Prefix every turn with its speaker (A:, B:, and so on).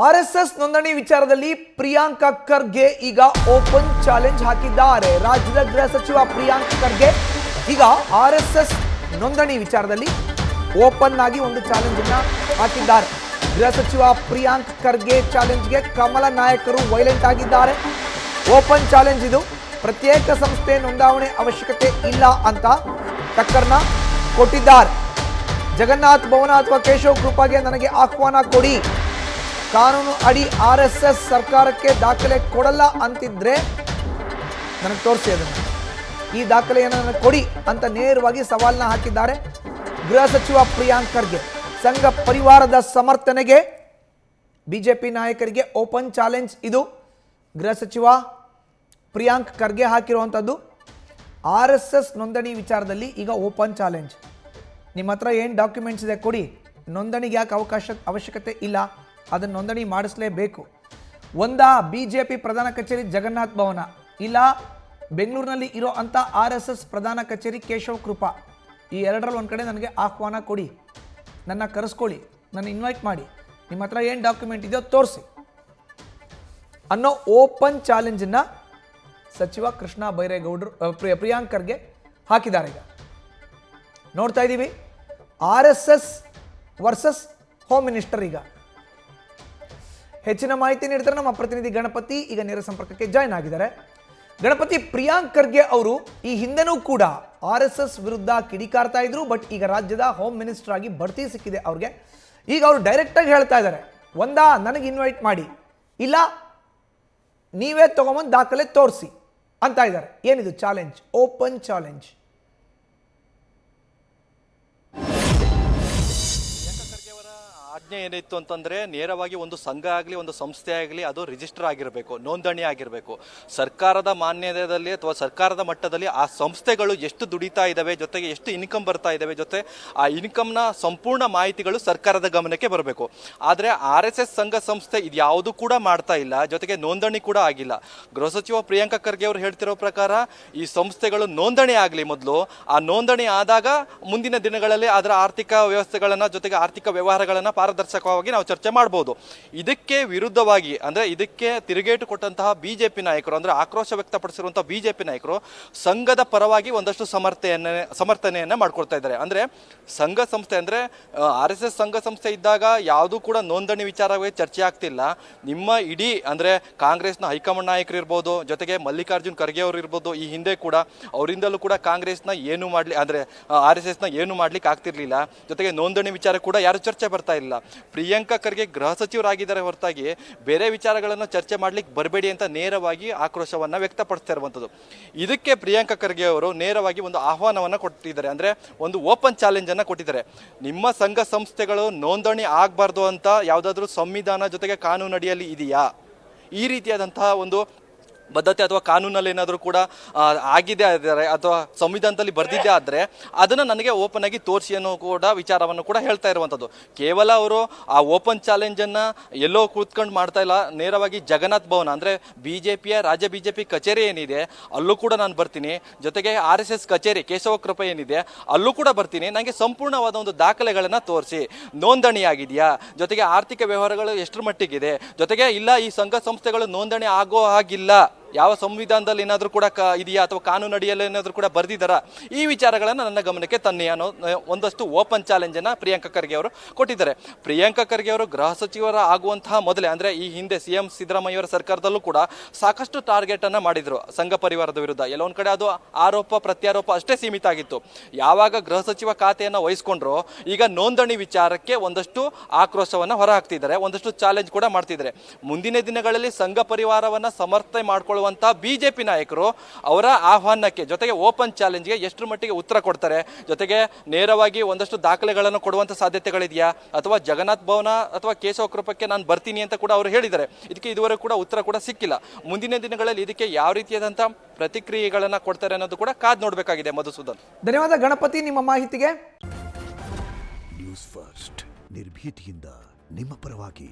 A: RSS ನೋಂದಣಿ ವಿಚಾರದಲ್ಲಿ ಪ್ರಿಯಾಂಕಾ ಖರ್ಗೆ ಈಗ ಓಪನ್ ಚಾಲೆಂಜ್ ಹಾಕಿದ್ದಾರೆ. ರಾಜ್ಯದ ಗೃಹ ಸಚಿವ ಪ್ರಿಯಾಂಕ್ ಖರ್ಗೆ ಈಗ ಆರ್ಎಸ್ಎಸ್ ನೋಂದಣಿ ವಿಚಾರದಲ್ಲಿ ಓಪನ್ ಆಗಿ ಒಂದು ಚಾಲೆಂಜ್ ಅನ್ನು ಹಾಕಿದ್ದಾರೆ. ಗೃಹ ಸಚಿವ ಪ್ರಿಯಾಂಕ್ ಖರ್ಗೆ ಚಾಲೆಂಜ್ಗೆ ಕಮಲ ನಾಯಕರು ವೈಲೆಂಟ್ ಆಗಿದ್ದಾರೆ. ಓಪನ್ ಚಾಲೆಂಜ್ ಇದು. ಪ್ರತ್ಯೇಕ ಸಂಸ್ಥೆ ನೋಂದಾವಣೆ ಅವಶ್ಯಕತೆ ಇಲ್ಲ ಅಂತ ಟಕ್ಕರ್ನ ಕೊಟ್ಟಿದ್ದಾರೆ. ಜಗನ್ನಾಥ್ ಭವನ ಅಥವಾ ಕೇಶವ್ ಕೃಪಾಗೆ ನನಗೆ ಆಹ್ವಾನ ಕೊಡಿ, ಕಾನೂನು ಅಡಿ ಆರ್ಎಸ್ಎಸ್ ಸರ್ಕಾರಕ್ಕೆ ದಾಖಲೆ ಕೊಡಲ್ಲ ಅಂತಿದ್ರೆ ನನಗೆ ತೋರಿಸಿ, ಅದನ್ನು ಈ ದಾಖಲೆಯನ್ನು ನನಗೆ ಕೊಡಿ ಅಂತ ನೇರವಾಗಿ ಸವಾಲನ್ನ ಹಾಕಿದ್ದಾರೆ ಗೃಹ ಸಚಿವ ಪ್ರಿಯಾಂಕ್ ಖರ್ಗೆ. ಸಂಘ ಪರಿವಾರದ ಸಮರ್ಥನೆಗೆ ಬಿಜೆಪಿ ನಾಯಕರಿಗೆ ಓಪನ್ ಚಾಲೆಂಜ್ ಇದು. ಗೃಹ ಸಚಿವ ಪ್ರಿಯಾಂಕ್ ಖರ್ಗೆ ಹಾಕಿರುವಂಥದ್ದು ಆರ್ಎಸ್ಎಸ್ ನೋಂದಣಿ ವಿಚಾರದಲ್ಲಿ ಈಗ ಓಪನ್ ಚಾಲೆಂಜ್. ನಿಮ್ಮ ಹತ್ರ ಏನು ಡಾಕ್ಯುಮೆಂಟ್ಸ್ ಇದೆ ಕೊಡಿ, ನೋಂದಣಿಗೆ ಯಾಕೆ ಅವಶ್ಯಕತೆ ಇಲ್ಲ, ಅದನ್ನು ನೋಂದಣಿ ಮಾಡಿಸಲೇಬೇಕು. ಒಂದಾ ಬಿಜೆಪಿ ಪ್ರಧಾನ ಕಚೇರಿ ಜಗನ್ನಾಥ್ ಭವನ, ಇಲ್ಲ ಬೆಂಗಳೂರಿನಲ್ಲಿ ಇರೋ ಅಂಥ ಆರ್ಎಸ್ಎಸ್ ಪ್ರಧಾನ ಕಚೇರಿ ಕೇಶವ್ ಕೃಪಾ, ಈ ಎರಡರಲ್ಲಿ ಒಂದು ಕಡೆ ನನಗೆ ಆಹ್ವಾನ ಕೊಡಿ, ನನ್ನ ಕರೆಸ್ಕೊಳ್ಳಿ, ನನ್ನ ಇನ್ವೈಟ್ ಮಾಡಿ, ನಿಮ್ಮ ಹತ್ರ ಏನು ಡಾಕ್ಯುಮೆಂಟ್ ಇದೆಯೋ ತೋರಿಸಿ ಅನ್ನೋ ಓಪನ್ ಚಾಲೆಂಜನ್ನು ಸಚಿವ ಕೃಷ್ಣ ಬೈರೇಗೌಡರು ಪ್ರಿಯಾಂಕ್ ಖರ್ಗೆ ಹಾಕಿದ್ದಾರೆ. ಈಗ ನೋಡ್ತಾ ಇದ್ದೀವಿ ಆರ್ಎಸ್ಎಸ್ ವರ್ಸಸ್ ಹೋಮ್ ಮಿನಿಸ್ಟರ್. ಈಗ ಹೆಚ್ಚಿನ ಮಾಹಿತಿ ನೀಡ್ತಾರೆ ನಮ್ಮ ಪ್ರತಿನಿಧಿ ಗಣಪತಿ. ಈಗ ನೇರ ಸಂಪರ್ಕಕ್ಕೆ ಜಾಯ್ನ್ ಆಗಿದ್ದಾರೆ. ಗಣಪತಿ, ಪ್ರಿಯಾಂಕ್ ಖರ್ಗೆ ಅವರು ಈ ಹಿಂದೆನೂ ಕೂಡ ಆರ್ಎಸ್ಎಸ್ ವಿರುದ್ಧ ಕಿಡಿಕಾರ್ತಾ ಇದ್ರು, ಬಟ್ ಈಗ ರಾಜ್ಯದ ಹೋಮ್ ಮಿನಿಸ್ಟರ್ ಆಗಿ ಬಡ್ತಿ ಸಿಕ್ಕಿದೆ ಅವ್ರಿಗೆ. ಈಗ ಅವರು ಡೈರೆಕ್ಟಾಗಿ ಹೇಳ್ತಾ ಇದ್ದಾರೆ, ಒಂದಾ ನನಗೆ ಇನ್ವೈಟ್ ಮಾಡಿ, ಇಲ್ಲ ನೀವೇ ತಗೊಂಬಂದು ದಾಖಲೆ ತೋರಿಸಿ ಅಂತ ಇದ್ದಾರೆ. ಏನಿದು ಚಾಲೆಂಜ್, ಓಪನ್ ಚಾಲೆಂಜ್?
B: ಆಜ್ಞೆ ಏನಿತ್ತು ಅಂತಂದ್ರೆ ನೇರವಾಗಿ ಒಂದು ಸಂಘ ಆಗಲಿ ಒಂದು ಸಂಸ್ಥೆ ಆಗಲಿ ಅದು ರಿಜಿಸ್ಟರ್ ಆಗಿರಬೇಕು, ನೋಂದಣಿ ಆಗಿರಬೇಕು. ಸರ್ಕಾರದ ಮಾನ್ಯತೆಯಲ್ಲಿ ಅಥವಾ ಸರ್ಕಾರದ ಮಟ್ಟದಲ್ಲಿ ಆ ಸಂಸ್ಥೆಗಳು ಎಷ್ಟು ದುಡಿತಾ ಇದ್ದಾವೆ, ಜೊತೆಗೆ ಎಷ್ಟು ಇನ್ಕಮ್ ಬರ್ತಾ ಇದ್ದಾವೆ, ಜೊತೆ ಆ ಇನ್ಕಮ್ನ ಸಂಪೂರ್ಣ ಮಾಹಿತಿಗಳು ಸರ್ಕಾರದ ಗಮನಕ್ಕೆ ಬರಬೇಕು. ಆದರೆ RSS ಸಂಘ ಸಂಸ್ಥೆ ಇದು ಯಾವುದು ಕೂಡ ಮಾಡ್ತಾ ಇಲ್ಲ, ಜೊತೆಗೆ ನೋಂದಣಿ ಕೂಡ ಆಗಿಲ್ಲ. ಗೃಹ ಸಚಿವ ಪ್ರಿಯಾಂಕಾ ಖರ್ಗೆ ಅವರು ಹೇಳ್ತಿರೋ ಪ್ರಕಾರ ಈ ಸಂಸ್ಥೆಗಳು ನೋಂದಣಿ ಆಗಲಿ ಮೊದಲು, ಆ ನೋಂದಣಿ ಆದಾಗ ಮುಂದಿನ ದಿನಗಳಲ್ಲಿ ಅದರ ಆರ್ಥಿಕ ವ್ಯವಸ್ಥೆಗಳನ್ನು ಜೊತೆಗೆ ಆರ್ಥಿಕ ವ್ಯವಹಾರಗಳನ್ನು ಪಾರದರ್ಶಕವಾಗಿ ನಾವು ಚರ್ಚೆ ಮಾಡಬಹುದು. ಇದಕ್ಕೆ ವಿರುದ್ಧವಾಗಿ ಅಂದ್ರೆ ಇದಕ್ಕೆ ತಿರುಗೇಟು ಕೊಟ್ಟಂತಹ ಬಿಜೆಪಿ ನಾಯಕರು, ಅಂದ್ರೆ ಆಕ್ರೋಶ ವ್ಯಕ್ತಪಡಿಸಿರುವಂತಹ ಬಿಜೆಪಿ ನಾಯಕರು ಸಂಘದ ಪರವಾಗಿ ಒಂದಷ್ಟು ಸಮರ್ಥನೆಯನ್ನ ಮಾಡ್ಕೊಳ್ತಾ ಇದ್ದಾರೆ. ಅಂದ್ರೆ ಸಂಘ ಸಂಸ್ಥೆ ಅಂದ್ರೆ RSS ಸಂಘ ಸಂಸ್ಥೆ ಇದ್ದಾಗ ಯಾವುದೂ ಕೂಡ ನೋಂದಣಿ ವಿಚಾರವಾಗಿ ಚರ್ಚೆ ಆಗ್ತಿಲ್ಲ. ನಿಮ್ಮ ಇಡೀ ಅಂದ್ರೆ ಕಾಂಗ್ರೆಸ್ನ ಹೈಕಮಾಂಡ್ ನಾಯಕರು ಇರ್ಬೋದು, ಜೊತೆಗೆ ಮಲ್ಲಿಕಾರ್ಜುನ್ ಖರ್ಗೆ ಅವರು ಇರ್ಬೋದು, ಈ ಹಿಂದೆ ಕೂಡ ಅವರಿಂದಲೂ ಕೂಡ ಕಾಂಗ್ರೆಸ್ನ ಏನು ಮಾಡ್ಲಿ ಅಂದ್ರೆ RSS ನ ಏನು ಮಾಡ್ಲಿಕ್ಕೆ ಆಗ್ತಿರ್ಲಿಲ್ಲ. ಜೊತೆಗೆ ನೋಂದಣಿ ವಿಚಾರ ಕೂಡ ಯಾರು ಚರ್ಚೆ ಬರ್ತಾ ಇಲ್ಲ. ಪ್ರಿಯಾಂಕಾ ಖರ್ಗೆ ಗೃಹ ಸಚಿವರಾಗಿದ್ದಾರೆ ಹೊರತಾಗಿ ಬೇರೆ ವಿಚಾರಗಳನ್ನು ಚರ್ಚೆ ಮಾಡ್ಲಿಕ್ಕೆ ಬರಬೇಡಿ ಅಂತ ನೇರವಾಗಿ ಆಕ್ರೋಶವನ್ನ ವ್ಯಕ್ತಪಡಿಸ್ತಾ ಇರುವಂಥದ್ದು. ಇದಕ್ಕೆ ಪ್ರಿಯಾಂಕಾ ಖರ್ಗೆ ಅವರು ನೇರವಾಗಿ ಒಂದು ಆಹ್ವಾನವನ್ನ ಕೊಟ್ಟಿದ್ದಾರೆ, ಅಂದ್ರೆ ಒಂದು ಓಪನ್ ಚಾಲೆಂಜ್ ಅನ್ನ ಕೊಟ್ಟಿದ್ದಾರೆ. ನಿಮ್ಮ ಸಂಘ ಸಂಸ್ಥೆಗಳು ನೋಂದಣಿ ಆಗಬಾರ್ದು ಅಂತ ಯಾವುದಾದ್ರೂ ಸಂವಿಧಾನ ಜೊತೆಗೆ ಕಾನೂನು ಅಡಿಯಲ್ಲಿ ಇದೆಯಾ? ಈ ರೀತಿಯಾದಂತಹ ಒಂದು ಬದ್ಧತೆ ಅಥವಾ ಕಾನೂನಲ್ಲಿ ಏನಾದರೂ ಕೂಡ ಆಗಿದೆ ಆದರೆ ಅಥವಾ ಸಂವಿಧಾನದಲ್ಲಿ ಬರೆದಿದ್ದೇ ಆದರೆ ಅದನ್ನು ನನಗೆ ಓಪನ್ ಆಗಿ ತೋರಿಸಿ ಅನ್ನೋ ಕೂಡ ವಿಚಾರವನ್ನು ಕೂಡ ಹೇಳ್ತಾ ಇರುವಂಥದ್ದು. ಕೇವಲ ಅವರು ಆ ಓಪನ್ ಚಾಲೆಂಜನ್ನು ಎಲ್ಲೋ ಕೂತ್ಕೊಂಡು ಮಾಡ್ತಾ ಇಲ್ಲ, ನೇರವಾಗಿ ಜಗನ್ನಾಥ್ ಭವನ ಅಂದರೆ ರಾಜ್ಯ ಬಿಜೆಪಿ ಕಚೇರಿ ಏನಿದೆ ಅಲ್ಲೂ ಕೂಡ ನಾನು ಬರ್ತೀನಿ, ಜೊತೆಗೆ RSS ಕಚೇರಿ ಕೇಶವ ಕೃಪೆ ಏನಿದೆ ಅಲ್ಲೂ ಕೂಡ ಬರ್ತೀನಿ, ನನಗೆ ಸಂಪೂರ್ಣವಾದ ಒಂದು ದಾಖಲೆಗಳನ್ನು ತೋರಿಸಿ, ನೋಂದಣಿ ಆಗಿದೆಯಾ, ಜೊತೆಗೆ ಆರ್ಥಿಕ ವ್ಯವಹಾರಗಳು ಎಷ್ಟರ ಮಟ್ಟಿಗಿದೆ, ಜೊತೆಗೆ ಇಲ್ಲ ಈ ಸಂಘ ಸಂಸ್ಥೆಗಳು ನೋಂದಣಿ ಆಗೋ ಹಾಗಿಲ್ಲ, ಯಾವ ಸಂವಿಧಾನದಲ್ಲಿ ಏನಾದರೂ ಕೂಡ ಇದೆಯಾ ಅಥವಾ ಕಾನೂನು ಅಡಿಯಲ್ಲಿ ಏನಾದರೂ ಕೂಡ ಬರೆದಿದ್ದಾರಾ, ಈ ವಿಚಾರಗಳನ್ನು ನನ್ನ ಗಮನಕ್ಕೆ ತನ್ನಿ ಅನ್ನೋ ಒಂದಷ್ಟು ಓಪನ್ ಚಾಲೆಂಜ್ ಅನ್ನ ಪ್ರಿಯಾಂಕಾ ಖರ್ಗೆ ಅವರು ಕೊಟ್ಟಿದ್ದಾರೆ. ಪ್ರಿಯಾಂಕಾ ಖರ್ಗೆ ಅವರು ಗೃಹ ಸಚಿವರ ಆಗುವಂತಹ ಮೊದಲೇ ಅಂದ್ರೆ ಈ ಹಿಂದೆ CM ಸಿದ್ದರಾಮಯ್ಯ ಅವರ ಸರ್ಕಾರದಲ್ಲೂ ಕೂಡ ಸಾಕಷ್ಟು ಟಾರ್ಗೆಟ್ ಅನ್ನ ಮಾಡಿದ್ರು ಸಂಘ ಪರಿವಾರದ ವಿರುದ್ಧ. ಎಲ್ಲೊಂದ್ ಕಡೆ ಅದು ಆರೋಪ ಪ್ರತ್ಯಾರೋಪ ಅಷ್ಟೇ ಸೀಮಿತ ಆಗಿತ್ತು. ಯಾವಾಗ ಗೃಹ ಸಚಿವ ಖಾತೆಯನ್ನು ವಹಿಸ್ಕೊಂಡ್ರು ಈಗ ನೋಂದಣಿ ವಿಚಾರಕ್ಕೆ ಒಂದಷ್ಟು ಆಕ್ರೋಶವನ್ನ ಹೊರ ಹಾಕ್ತಿದ್ದಾರೆ, ಒಂದಷ್ಟು ಚಾಲೆಂಜ್ ಕೂಡ ಮಾಡ್ತಿದ್ದಾರೆ. ಮುಂದಿನ ದಿನಗಳಲ್ಲಿ ಸಂಘ ಪರಿವಾರವನ್ನ ಸಮರ್ಥನೆ ಮಾಡ್ಕೊಳ್ಳುವ ಬಿಜೆಪಿ ನಾಯಕರು ಅವರ ಆಹ್ವಾನಕ್ಕೆ ಜೊತೆಗೆ ಓಪನ್ ಚಾಲೆಂಜ್ಗೆ ಎಷ್ಟು ಮಟ್ಟಿಗೆ ಉತ್ತರ ಕೊಡ್ತಾರೆ, ಜೊತೆಗೆ ನೇರವಾಗಿ ಒಂದಷ್ಟು ದಾಖಲೆಗಳನ್ನು ಕೊಡುವಂತ ಸಾಧ್ಯತೆಗಳಿದೆಯಾ, ಅಥವಾ ಜಗನ್ನಾಥ್ ಭವನ ಅಥವಾ ಕೇಶವ ಕೃಪಕ್ಕೆ ನಾನು ಬರ್ತೀನಿ ಅಂತ ಕೂಡ ಅವರು ಹೇಳಿದ್ದಾರೆ. ಇದಕ್ಕೆ ಇದುವರೆಗೂ ಕೂಡ ಉತ್ತರ ಕೂಡ ಸಿಕ್ಕಿಲ್ಲ. ಮುಂದಿನ ದಿನಗಳಲ್ಲಿ ಇದಕ್ಕೆ ಯಾವ ರೀತಿಯಾದಂತಹ ಪ್ರತಿಕ್ರಿಯೆಗಳನ್ನ ಕೊಡ್ತಾರೆ ಅನ್ನೋದು ಕೂಡ ಕಾದ್ ನೋಡಬೇಕಾಗಿದೆ. ಮಧುಸೂದನ್,
A: ಧನ್ಯವಾದ ಗಣಪತಿ ನಿಮ್ಮ ಮಾಹಿತಿಗೆ.
C: ನ್ಯೂಸ್ ಫಸ್ಟ್ ನಿರ್ಭೀತಿಯಿಂದ ನಿಮ್ಮ ಪರವಾಗಿ.